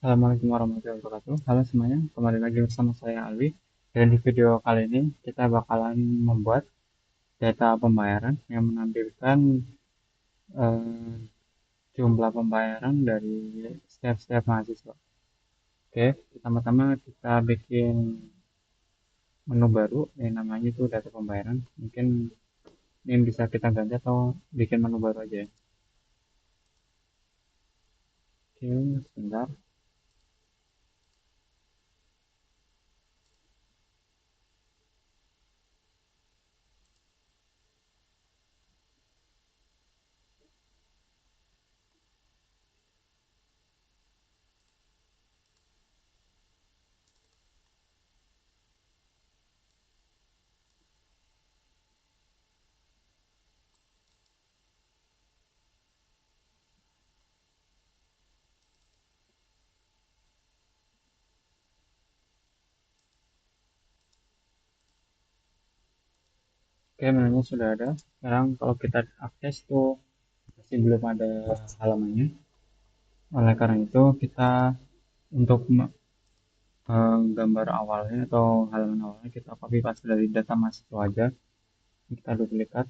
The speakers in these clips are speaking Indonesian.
Assalamualaikum warahmatullahi wabarakatuh. Halo semuanya, kembali lagi bersama saya Alwi. Dan di video kali ini kita bakalan membuat data pembayaran yang menampilkan eh, jumlah pembayaran dari setiap mahasiswa. Oke, pertama-tama kita bikin menu baru yang namanya itu data pembayaran. Mungkin ini bisa kita ganti atau bikin menu baru aja ya. Oke, sebentar. Oke, menunya sudah ada. Sekarang kalau kita akses tuh masih belum ada halamannya. Oleh karena itu, kita untuk gambar awalnya atau halaman awalnya kita copy paste dari data mahasiswa aja. Kita duplikat.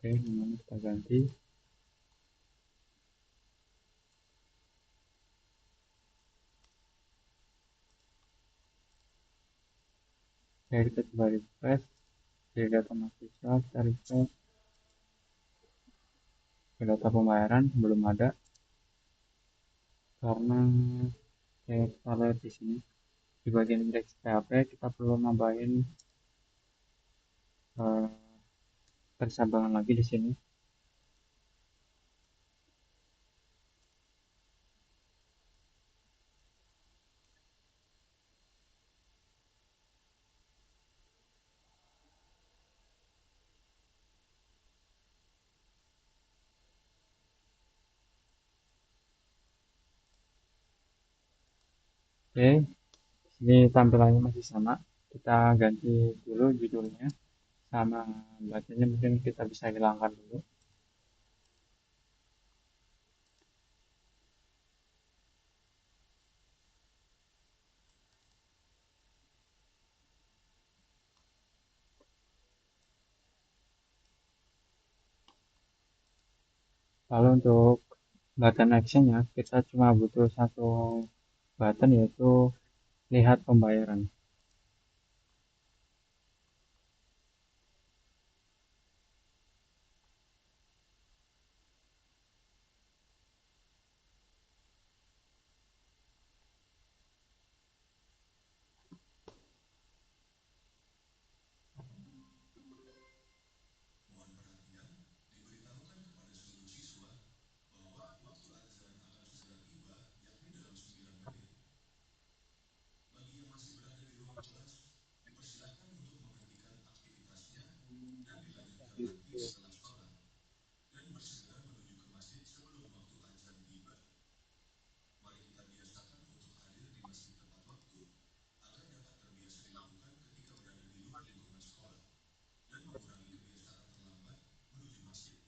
Oke, namanya kita ganti. Jadi kita coba refresh. Dari data mahasiswa, kita refresh. Ke data pembayaran belum ada karena kita lihat di sini di bagian indeks PHP kita perlu nambahin eh, persabangan lagi di sini. Oke, ini tampilannya masih sama. Kita ganti dulu judulnya sama bacanya mungkin kita bisa hilangkan dulu. Lalu untuk button actionnya kita cuma butuh satu button yaitu lihat pembayaran. Mohon perhatian, diberitahukan kepada seluruh siswa bahwa waktu azan akan segera tiba, yakni dalam 9 menit. Bagi yang masih berada di ruang kelas, dipersilahkan untuk menghentikan aktivitasnya dan dilanjutkan nanti setelah sholat, dan bersegera menuju ke masjid sebelum waktu azan tiba. Mari kita biasakan untuk hadir di masjid tepat waktu, agar dapat terbiasa dilakukan ketika berada di luar lingkungan sekolah, dan mengurangi kebiasaan terlambat menuju masjid.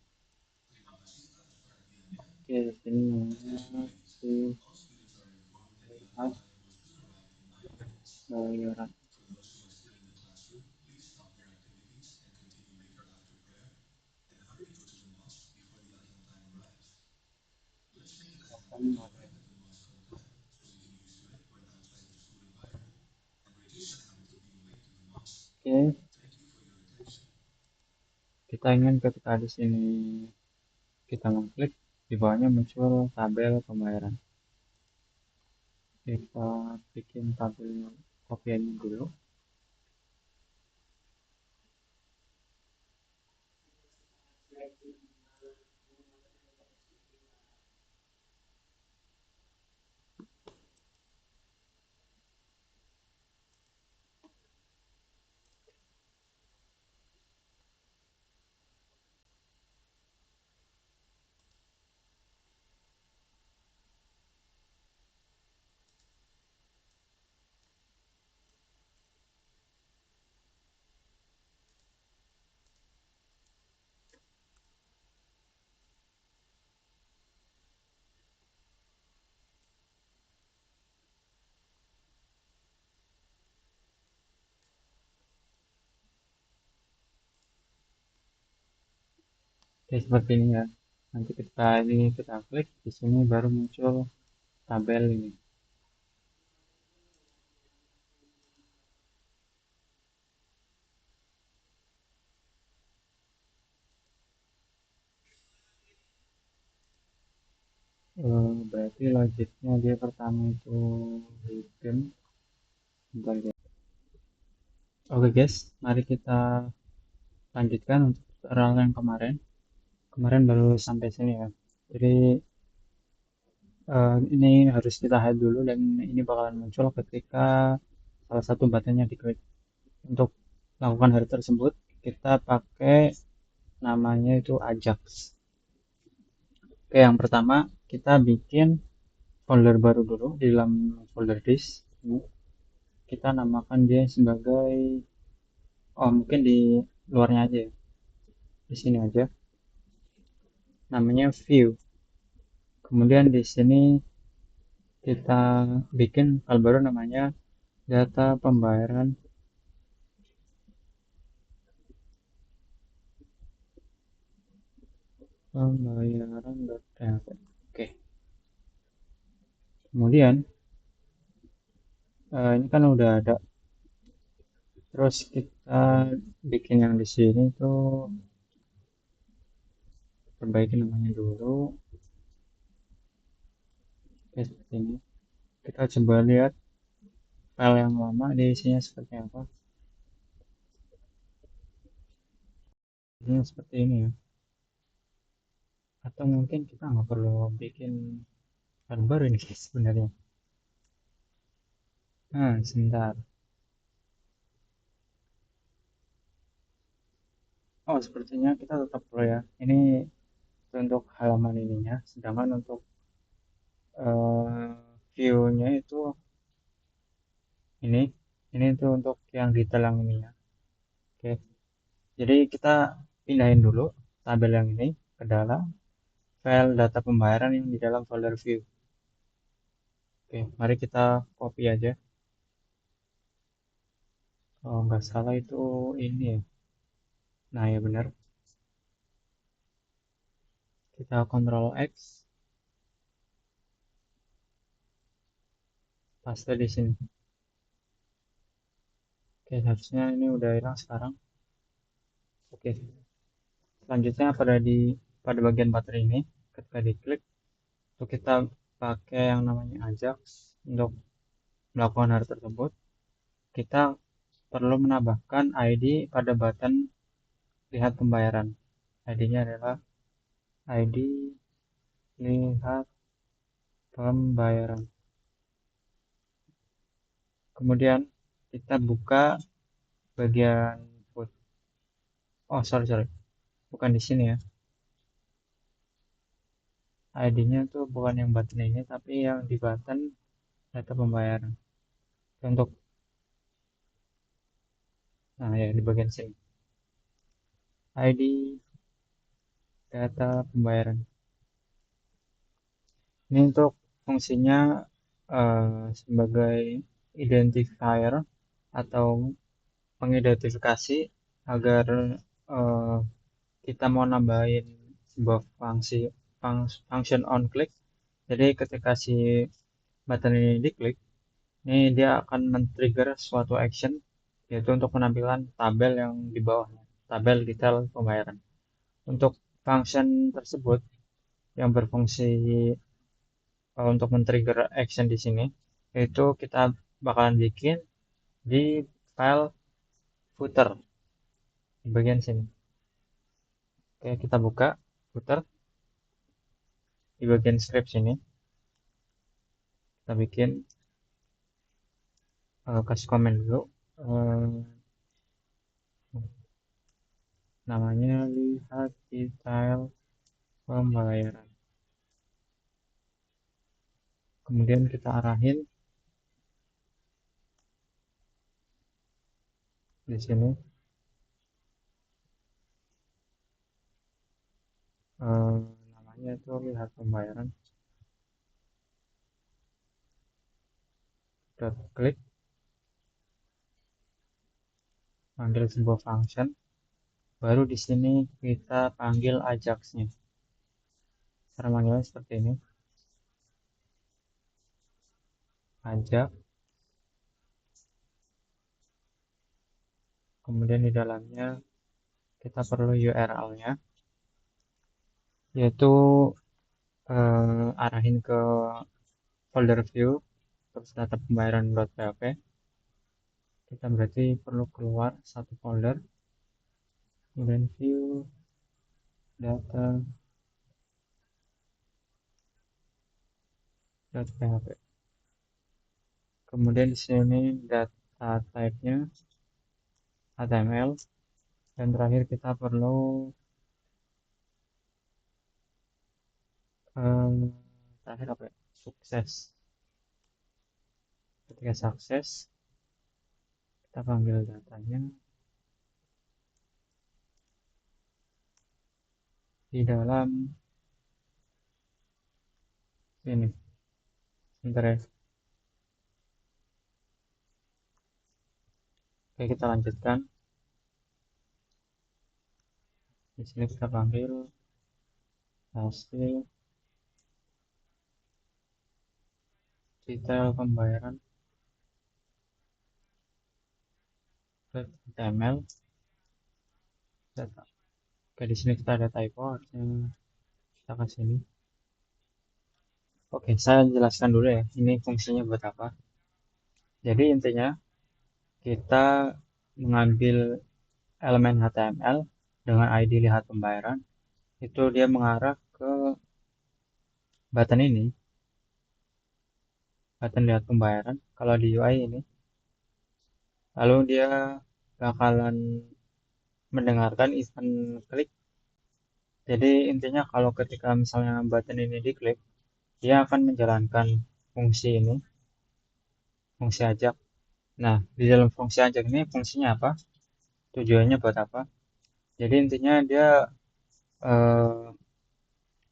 Terima kasih atas perhatiannya. Oke, di sini Attention namanya please. si All students are informed that the allotted lihat time will soon arrive in 9 minutes. pembayaran. For those who are still in the classroom, please stop your activities and continue later after prayer, and hurry to go to the mosque before the adhan time arrives. Let's make it a habit to arrive at the mosque on time so we can use to it when outside the school environment and reduce the habit of being late to the mosque. Oke, Thank you for your attention. kita ingin ketika di sini kita mengklik di bawahnya muncul tabel pembayaran. Kita bikin tabel kopiannya dulu. Oke, seperti ini ya. Nanti ketika ini kita klik, di sini baru muncul tabel ini. Berarti logiknya dia pertama itu hidden. Bentar ya. Oke guys, mari kita lanjutkan untuk tutorial yang kemarin. Kemarin baru sampai sini ya. Jadi ini harus kita hide dulu dan ini bakalan muncul ketika salah satu buttonnya diklik. Untuk melakukan hal tersebut, kita pakai namanya itu Ajax. Oke, yang pertama kita bikin folder baru dulu di dalam folder disk. Kita namakan dia sebagai, oh mungkin di luarnya aja ya, di sini aja. Namanya view. Kemudian di sini kita bikin file baru namanya data pembayaran. Oke. Kemudian ini kan udah ada. Terus kita bikin yang di sini tuh perbaiki namanya dulu. Oke, seperti ini. Kita coba lihat file yang lama di isinya seperti apa. Ini seperti ini ya. Atau mungkin kita nggak perlu bikin file baru ini guys sebenarnya. Nah, sebentar. Oh, sepertinya kita tetap perlu ya. Ini untuk halaman ininya. Sedangkan untuk eh, view-nya itu ini. Ini tuh untuk yang detail yang ini ya. Oke. Jadi kita pindahin dulu tabel yang ini ke dalam file data pembayaran yang di dalam folder view. Oke, mari kita copy aja. Oh, nggak salah itu ini ya. Nah, ya benar. Kita Ctrl X, paste di sini. Oke, harusnya ini udah hilang sekarang. Oke, selanjutnya pada bagian baterai ini, ketika diklik, untuk kita pakai yang namanya Ajax untuk melakukan hal tersebut, kita perlu menambahkan ID pada button lihat pembayaran. ID-nya adalah ID lihat pembayaran. Kemudian kita buka bagian food. Oh, sorry. Bukan di sini ya. ID-nya tuh bukan yang button ini, tapi yang di button data pembayaran. Untuk, nah ya di bagian sini. ID data pembayaran. Ini untuk fungsinya sebagai identifier atau mengidentifikasi agar eh, kita mau nambahin sebuah function on click. Jadi ketika si button ini diklik, ini dia akan men-trigger suatu action yaitu untuk penampilan tabel yang di bawahnya, tabel detail pembayaran. Untuk function tersebut yang berfungsi untuk men-trigger action di sini, yaitu kita bakalan bikin di file footer di bagian sini. Oke, kita buka footer di bagian script sini. Kita bikin kasih komen dulu. Eh, Namanya lihat detail pembayaran. Kemudian kita arahin di sini eh, namanya itu lihat pembayaran. Kita klik panggil sebuah function Baru di sini kita panggil Ajax-nya. Cara manggilnya seperti ini. Ajax. Kemudian di dalamnya kita perlu URL-nya, yaitu arahin ke folder view, terus data pembayaran.php. Kita berarti perlu keluar satu folder, kemudian view, data, .php. Kemudian di sini data type-nya HTML, dan terakhir kita perlu terakhir apa ya? Sukses. Ketika sukses, kita panggil datanya di dalam ini. Sebentar ya. Oke, kita lanjutkan. Di sini kita panggil hasil detail pembayaran HTML data. Oke, di sini kita ada typo, harusnya kita kasih ini. Oke, saya jelaskan dulu ya, ini fungsinya buat apa. Jadi intinya kita mengambil elemen HTML dengan ID lihat pembayaran, itu dia mengarah ke button ini, button lihat pembayaran. Kalau di UI ini, lalu dia bakalan mendengarkan event klik. Jadi intinya kalau ketika misalnya button ini diklik, dia akan menjalankan fungsi ini, fungsi ajak. Nah, di dalam fungsi ajak ini fungsinya apa? Tujuannya buat apa? Jadi intinya dia eh,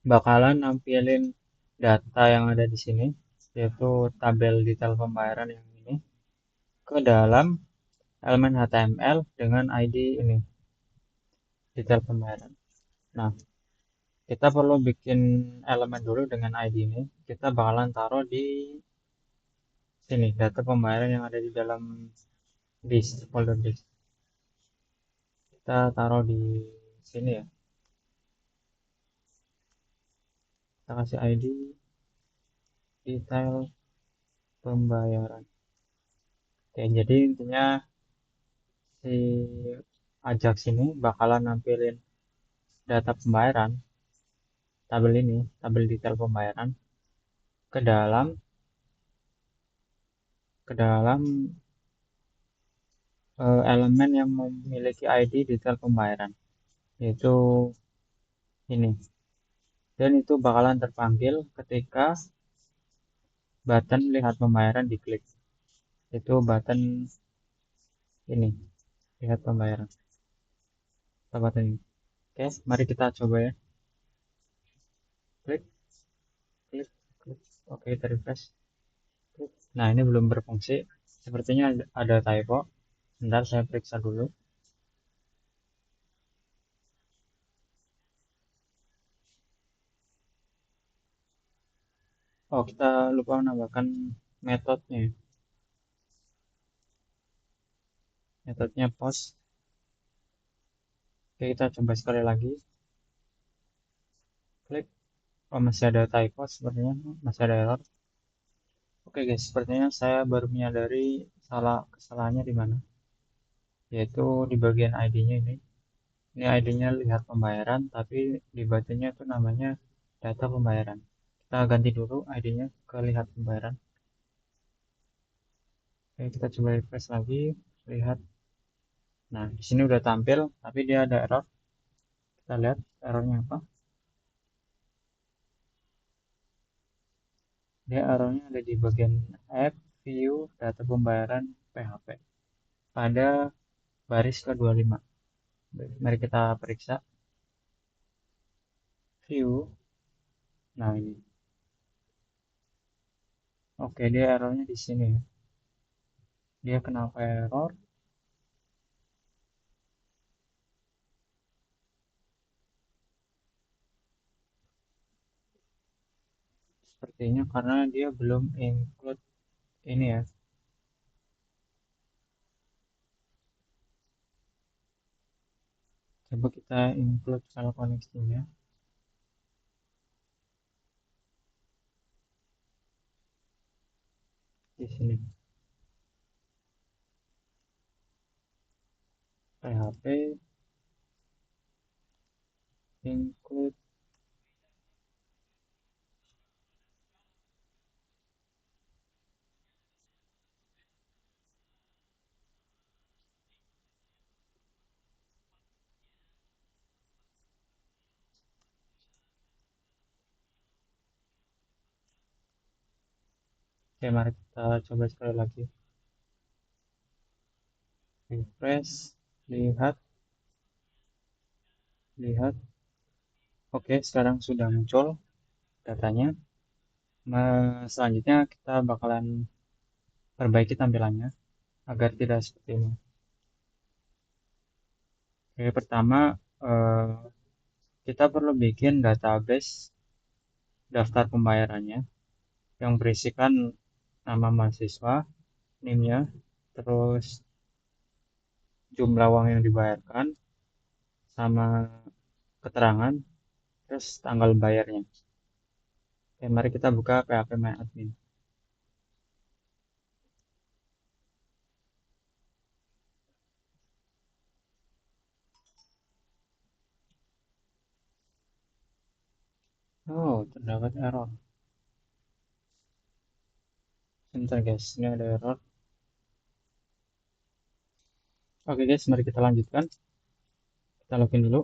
bakalan nampilin data yang ada di sini, yaitu tabel detail pembayaran yang ini, ke dalam elemen HTML dengan ID ini, detail pembayaran. Nah, kita perlu bikin elemen dulu dengan ID ini. Kita bakalan taruh di sini, data pembayaran yang ada di dalam disk, folder disk. Kita taruh di sini ya. Kita kasih ID detail pembayaran. Oke, jadi intinya si Ajax ini bakalan nampilin data pembayaran, tabel ini, tabel detail pembayaran ke dalam ke dalam elemen yang memiliki ID detail pembayaran, yaitu ini. Dan itu bakalan terpanggil ketika button lihat pembayaran diklik. Itu button ini, lihat pembayaran. Button ini. Oke, mari kita coba ya. Klik, klik, klik. Oke, kita refresh. Klik. Nah, ini belum berfungsi. Sepertinya ada typo. Bentar, saya periksa dulu. Oh, kita lupa menambahkan metodenya. Metodenya post. Oke, kita coba sekali lagi. Klik. Oh, masih ada typo sepertinya. Masih ada error. Oke guys, sepertinya saya baru menyadari kesalahannya di mana. Yaitu di bagian ID-nya ini. Ini ID-nya lihat pembayaran, tapi di buttonnya itu namanya data pembayaran. Kita ganti dulu ID-nya ke lihat pembayaran. Oke, kita coba refresh lagi. Lihat. Nah, di sini udah tampil, tapi dia ada error. Kita lihat errornya apa. Dia errornya ada di bagian app view data pembayaran PHP pada baris ke-25. Mari kita periksa view. Nah, ini. Oke, dia errornya di sini ya. Dia kenapa error? sepertinya karena dia belum include ini ya. Coba kita include file koneksinya di sini. PHP include. Oke, mari kita coba sekali lagi. Refresh, lihat, lihat. Oke, sekarang sudah muncul datanya. Selanjutnya kita bakalan perbaiki tampilannya agar tidak seperti ini. Oke, pertama eh, kita perlu bikin database daftar pembayarannya yang berisikan nama mahasiswa, NIM-nya, terus jumlah uang yang dibayarkan, sama keterangan, terus tanggal bayarnya. Oke, mari kita buka PHP My Admin. Oh, terdapat error. Sebentar guys, ini ada error. Oke guys, mari kita lanjutkan. Kita login dulu.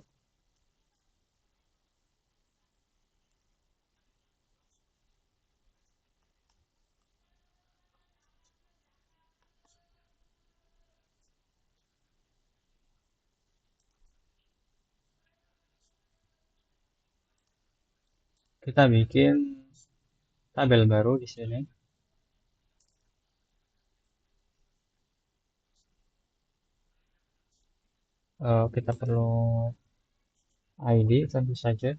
Kita bikin tabel baru di sini. Kita perlu ID tentu saja.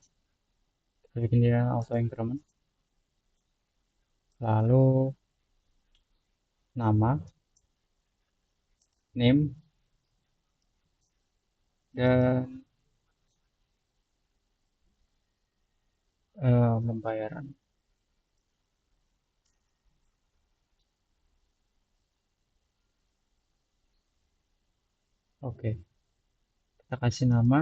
Kita bikin dia auto increment. Lalu nama, name, dan pembayaran. Oke, kita kasih nama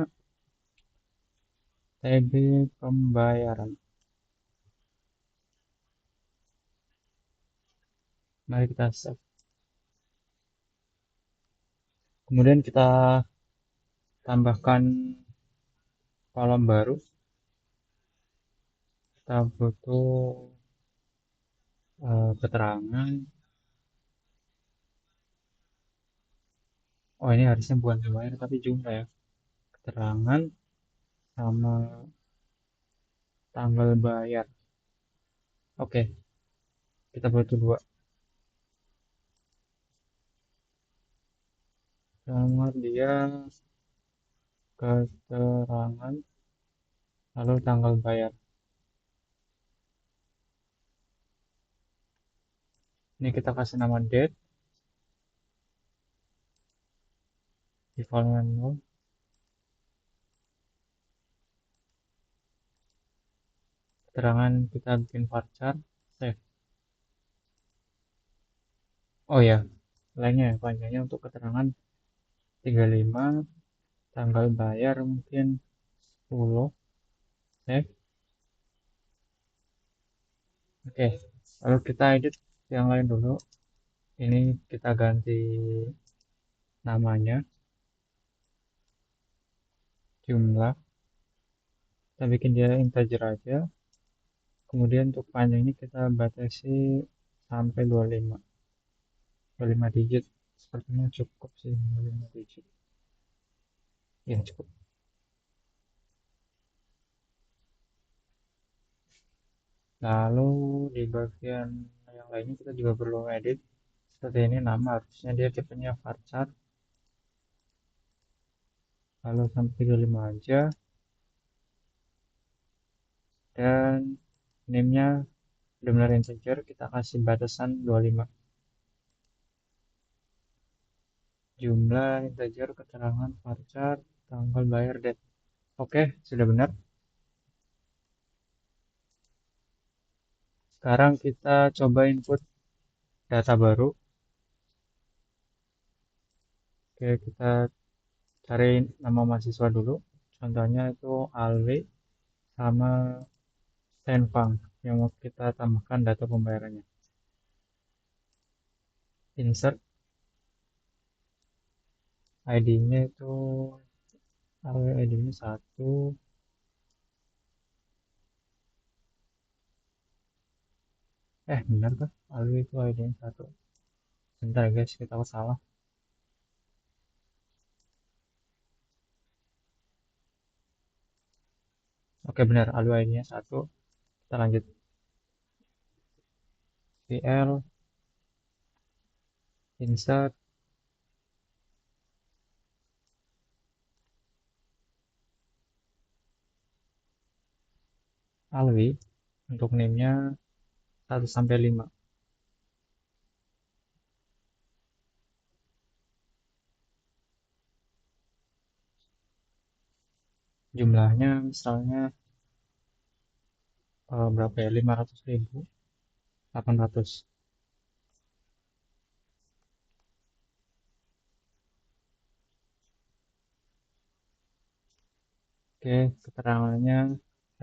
TB pembayaran. Mari kita save. Kemudian kita tambahkan kolom baru. Kita butuh keterangan. Oh, ini harusnya bukan pembayar tapi jumlah ya. Keterangan sama tanggal bayar. Oke, kita butuh dua. Nomor dia keterangan lalu tanggal bayar. Ini kita kasih nama date, defaultnya 0. Keterangan kita bikin varchar, save. Oh ya, lainnya ya, panjangnya untuk keterangan 35, tanggal bayar mungkin 10, save. Oke, lalu kita edit yang lain dulu. Ini kita ganti namanya, jumlah. Kita bikin dia integer aja. Kemudian untuk panjangnya kita batasi sampai 25. 25 digit. Sepertinya cukup sih 25 digit. Ya, cukup. Lalu di bagian yang lainnya kita juga perlu edit. Seperti ini nama harusnya dia tipenya varchar. Lalu sampai 35 aja. Dan name-nya benar integer, kita kasih batasan 25. Jumlah integer keterangan varchar tanggal bayar date. Oke, sudah benar. Sekarang kita coba input data baru. Oke, kita cari nama mahasiswa dulu. Contohnya itu Alwi sama Tenfang yang mau kita tambahkan data pembayarannya. Insert ID-nya itu Alwi ID-nya 1. Benar kah? Alwi itu ID-nya 1. Bentar ya guys, kita salah. Oke benar, Alwi ID-nya 1. Kita lanjut. VL insert Alwi untuk name-nya 1 sampai 5. Jumlahnya misalnya berapa ya? 500.000, 800. Oke, keterangannya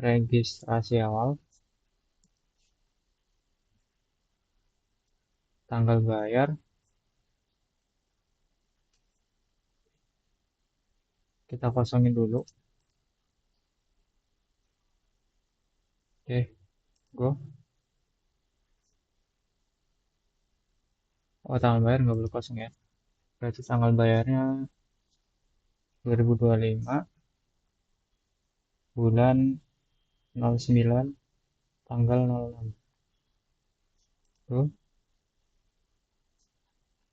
registrasi awal, tanggal bayar, kita kosongin dulu. Oke, go. Oh, tanggal bayar nggak boleh kosong ya. Berarti tanggal bayarnya 2025, bulan 09, tanggal 06. Tuh,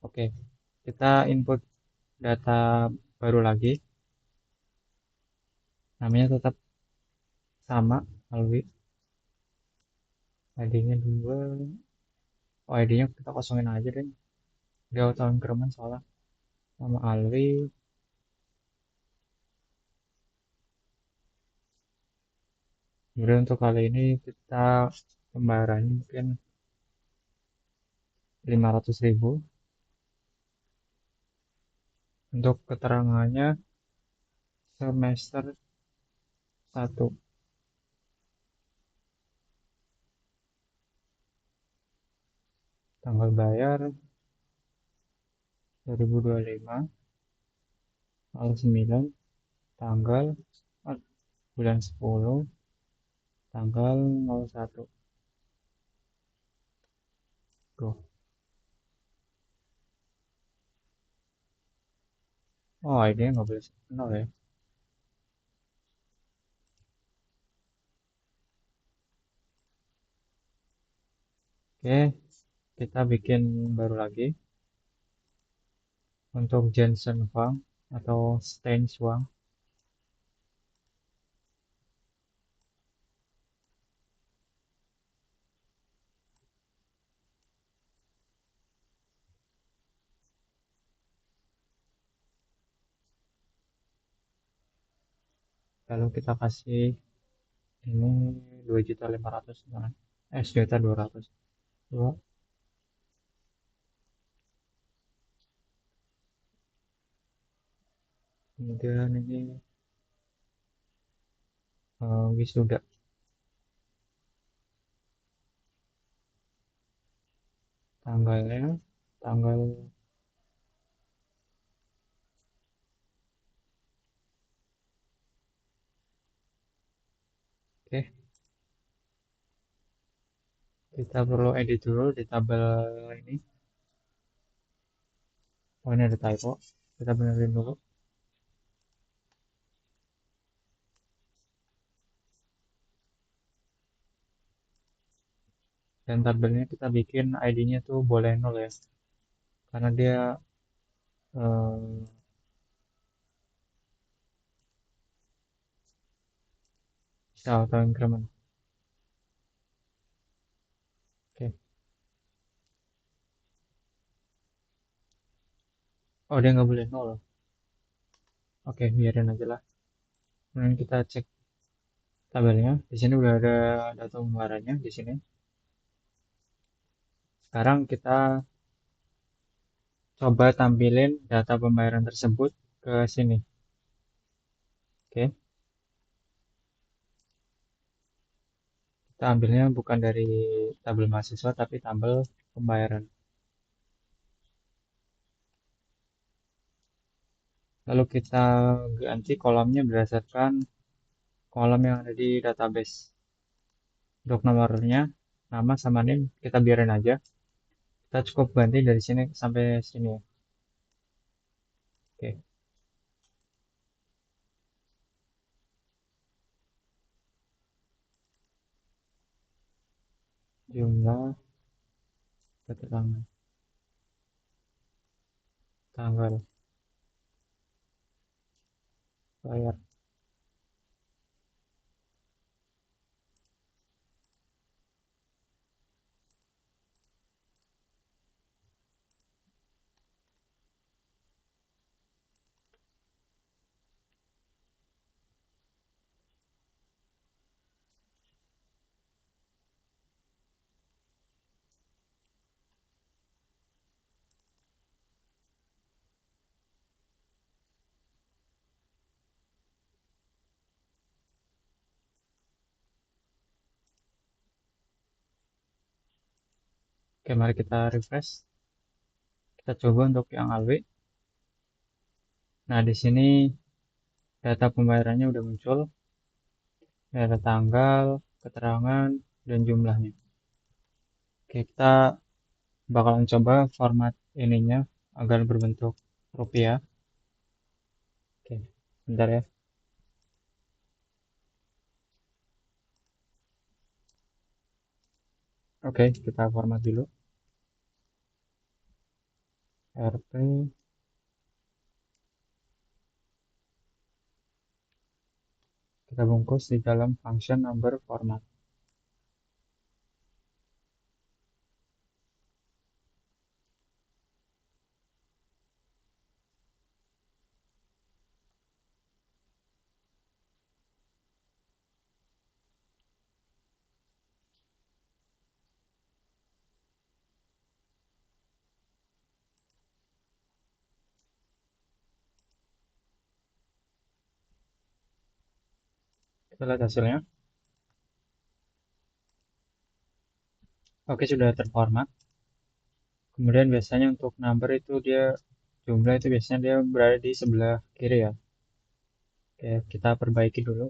oke. Kita input data baru lagi. Namanya tetap sama, Alwi. ID-nya 2. Oh, ID-nya kita kosongin aja deh. Dia auto increment soalnya. Nama Alwi. Kemudian untuk kali ini kita pembayarannya mungkin 500.000. Untuk keterangannya semester 1. Tanggal bayar 2025, tanggal 9, tanggal bulan 10, tanggal 01. Tuh. Oh, ini nggak boleh 0 ya. Oke, kita bikin baru lagi untuk Jensen Wang atau Stains Wang. Lalu kita kasih ini 2.500.000 kan? 1.200.000. Dua. Kemudian ini wisuda. Tanggalnya tanggal oke, kita perlu edit dulu di tabel ini. Oh, ini ada typo. Kita benerin dulu. Dan tabelnya kita bikin ID-nya tuh boleh 0 ya. Karena dia eh, bisa auto increment. Oh, dia nggak boleh nol. Oke, biarin aja lah. Kemudian kita cek tabelnya. Di sini udah ada data pembayarannya di sini. Sekarang kita coba tampilin data pembayaran tersebut ke sini. Oke, kita ambilnya bukan dari tabel mahasiswa tapi tabel pembayaran. Lalu kita ganti kolomnya berdasarkan kolom yang ada di database. Untuk nomornya, nama sama name kita biarin aja. Kita cukup ganti dari sini sampai sini ya. Oke, jumlah keterangan tanggal bayar. Oke, mari kita refresh. Kita coba untuk yang Alwi. Nah, di sini data pembayarannya udah muncul, data tanggal, keterangan, dan jumlahnya. Oke, kita bakalan coba format ininya agar berbentuk rupiah. Oke, bentar ya. Oke, kita format dulu. RP, kita bungkus di dalam function number format. Kita lihat hasilnya. Oke, sudah terformat. Kemudian biasanya untuk number itu dia jumlah itu biasanya dia berada di sebelah kiri ya. Oke, kita perbaiki dulu.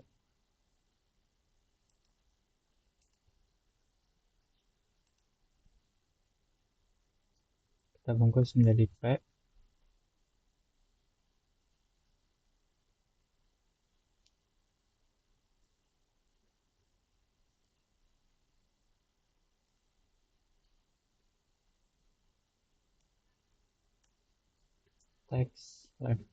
Kita bungkus menjadi P. Text left.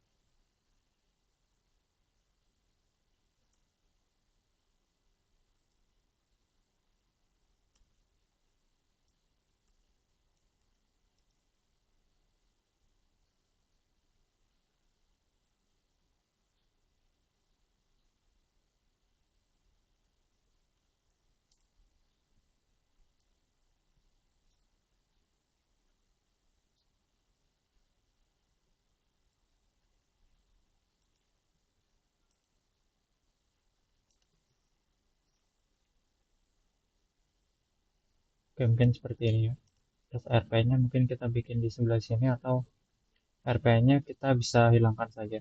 Oke, mungkin seperti ini ya. Terus RP-nya mungkin kita bikin di sebelah sini atau RP-nya kita bisa hilangkan saja.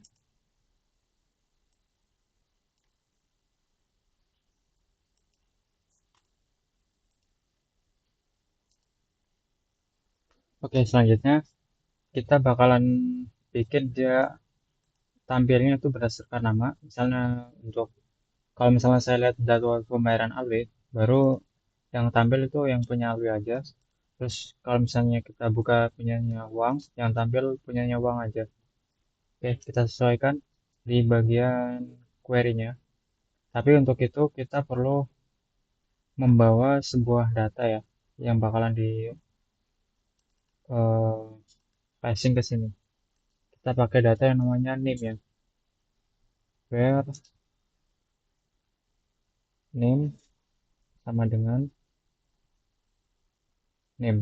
Oke, selanjutnya kita bakalan bikin dia tampilnya itu berdasarkan nama. Misalnya untuk kalau misalnya saya lihat jadwal pembayaran Alwi, baru yang tampil itu yang punya Alwi aja. Terus kalau misalnya kita buka punyanya uang, yang tampil punyanya uang aja. Oke, kita sesuaikan di bagian query-nya. Tapi untuk itu kita perlu membawa sebuah data ya, yang bakalan di passing ke sini. kita pakai data yang namanya name ya, where name sama dengan name.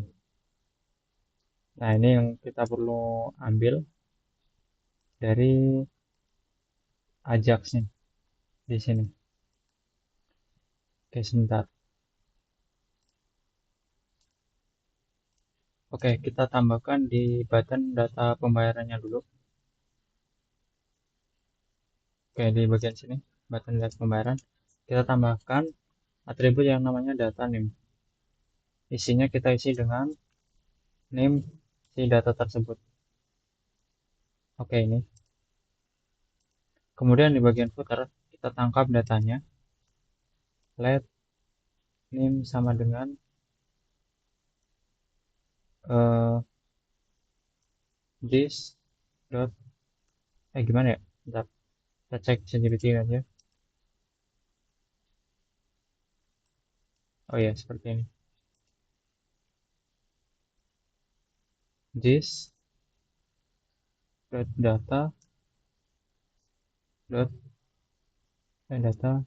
Nah, ini yang kita perlu ambil dari Ajax nih di sini. Oke, sebentar. Oke, kita tambahkan di button data pembayarannya dulu. Oke, di bagian sini, button data pembayaran. Kita tambahkan atribut yang namanya data name. Isinya kita isi dengan name si data tersebut. Oke, ini. Kemudian di bagian footer, kita tangkap datanya. Let name sama dengan uh, this dot gimana ya? Bentar, kita cek ChatGPT aja. Oh ya, seperti ini. This dot data dot data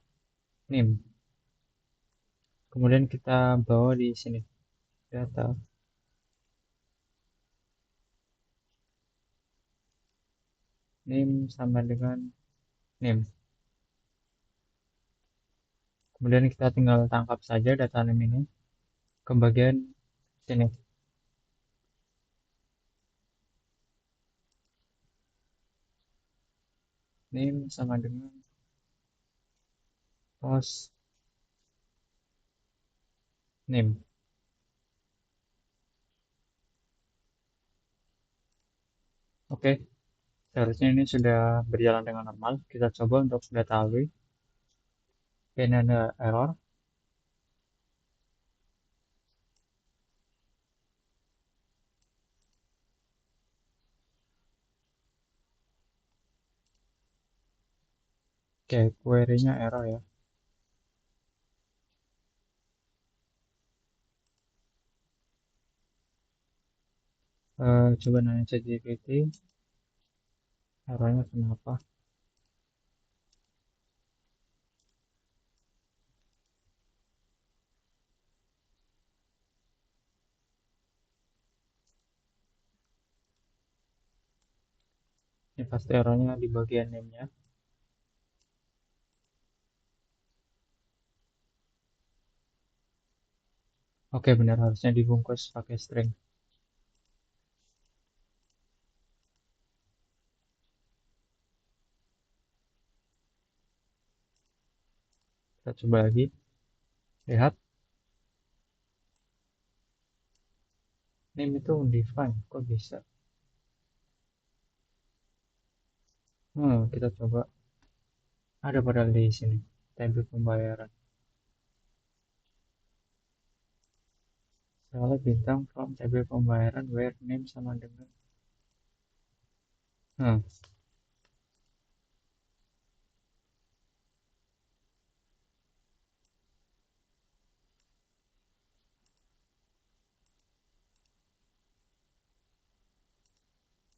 name. Kemudian kita bawa di sini data name sama dengan name. Kemudian kita tinggal tangkap saja data name ini ke bagian sini. Name sama dengan post name. Oke, seharusnya ini sudah berjalan dengan normal. Kita coba untuk data AW. Ini ada error. Oke, query-nya error ya. Coba nanya ChatGPT, errornya kenapa? Ini pasti errornya di bagian name-nya. Oke, benar harusnya dibungkus pakai string. Kita coba lagi. Lihat, name itu undefined. Kok bisa? Kita coba. Ada padahal di sini. Tabel pembayaran. Soalnya bintang from tabel pembayaran where name sama dengan. Hmm.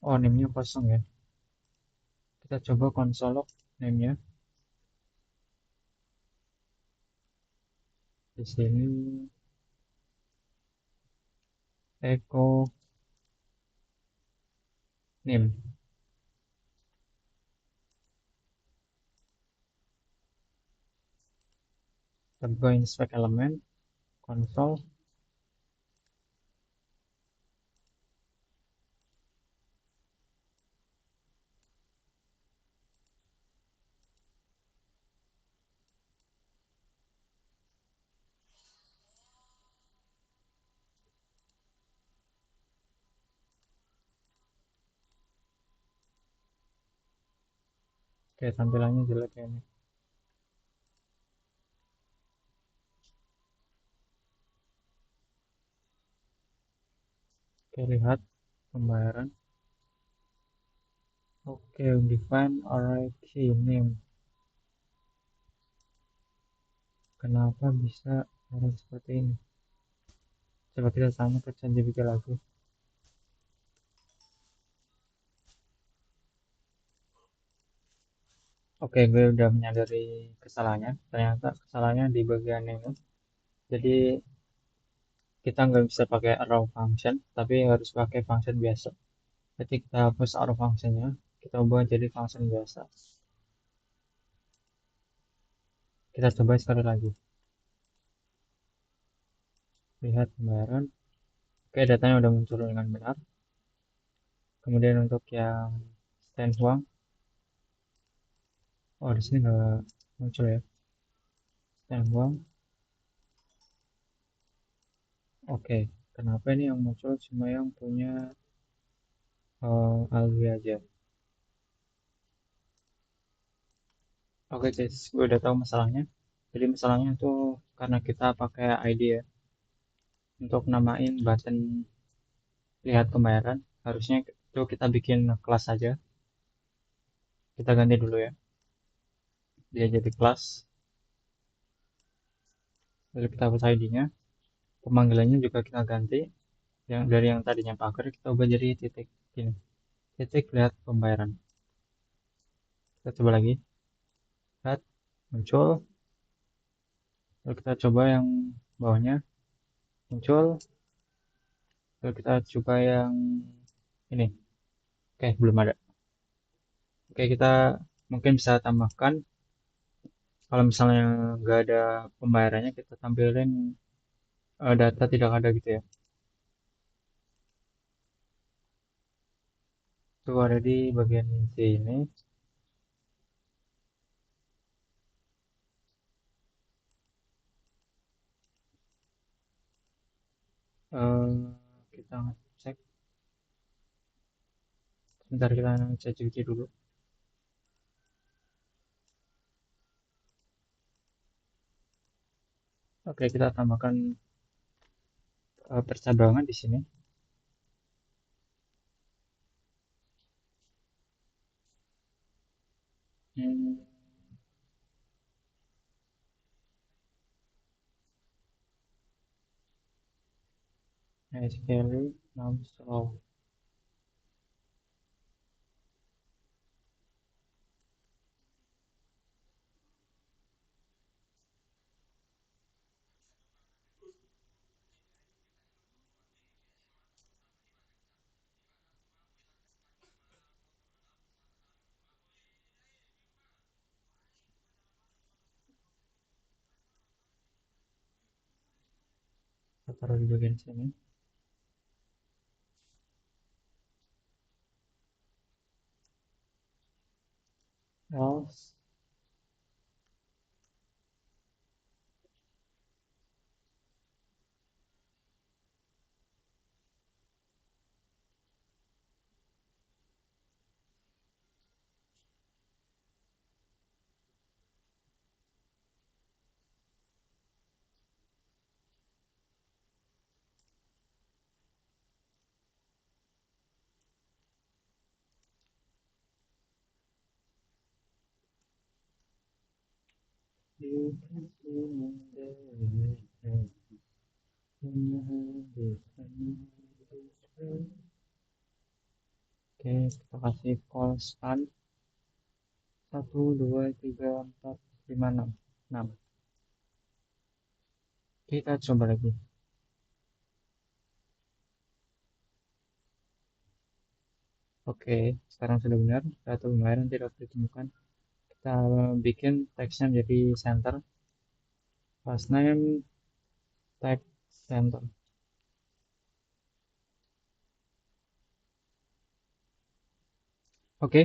Oh, name-nya kosong ya. Kita coba konsol log name-nya. Di sini echo name. Kita buka inspect element, konsol. Oke, tampilannya jelek ya ini. Oke, lihat pembayaran. Oke, define array key name. Kenapa bisa harus seperti ini? Coba kita tanya ke ChatGPT lagi. Oke, gue udah menyadari kesalahannya. Ternyata kesalahannya di bagian ini. Jadi kita nggak bisa pakai arrow function, tapi harus pakai function biasa. Jadi kita hapus arrow functionnya, kita ubah jadi function biasa. Kita coba sekali lagi. Lihat pembayaran. Oke, datanya udah muncul dengan benar. Kemudian untuk yang stand uang, oh di sini nggak muncul ya. Stand uang. Oke, kenapa ini yang muncul cuma yang punya Alwi aja? Oke guys, gue udah tahu masalahnya. Jadi masalahnya itu karena kita pakai ID ya. Untuk namain button lihat pembayaran, harusnya itu kita bikin kelas aja. Kita ganti dulu ya. Dia jadi kelas. Lalu kita hapus ID-nya. Pemanggilannya juga kita ganti. Yang dari yang tadinya pagar kita ubah jadi titik ini. Titik lihat pembayaran. Kita coba lagi. Lihat muncul. Lalu kita coba yang bawahnya muncul. Lalu kita coba yang ini. Oke, belum ada. Oke, kita mungkin bisa tambahkan kalau misalnya nggak ada pembayarannya kita tampilin data tidak ada gitu ya. Itu ada di bagian sini. Eh, kita cek. Sebentar kita cek cuci dulu. Oke, kita tambahkan percabangan di sini. Hmm, sekali, slow. Kita taruh di bagian sini. Else, you can see me there. Oke, kita kasih call scan 1, 2, 3, 4, 5, 6. 6. Kita coba lagi. Oke, sekarang sudah benar. Data pembayaran tidak ditemukan. Kita bikin teksnya menjadi center. Last name, tag center. Oke,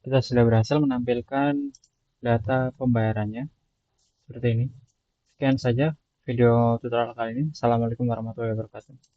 kita sudah berhasil menampilkan data pembayarannya seperti ini. Sekian saja video tutorial kali ini. Assalamualaikum warahmatullahi wabarakatuh.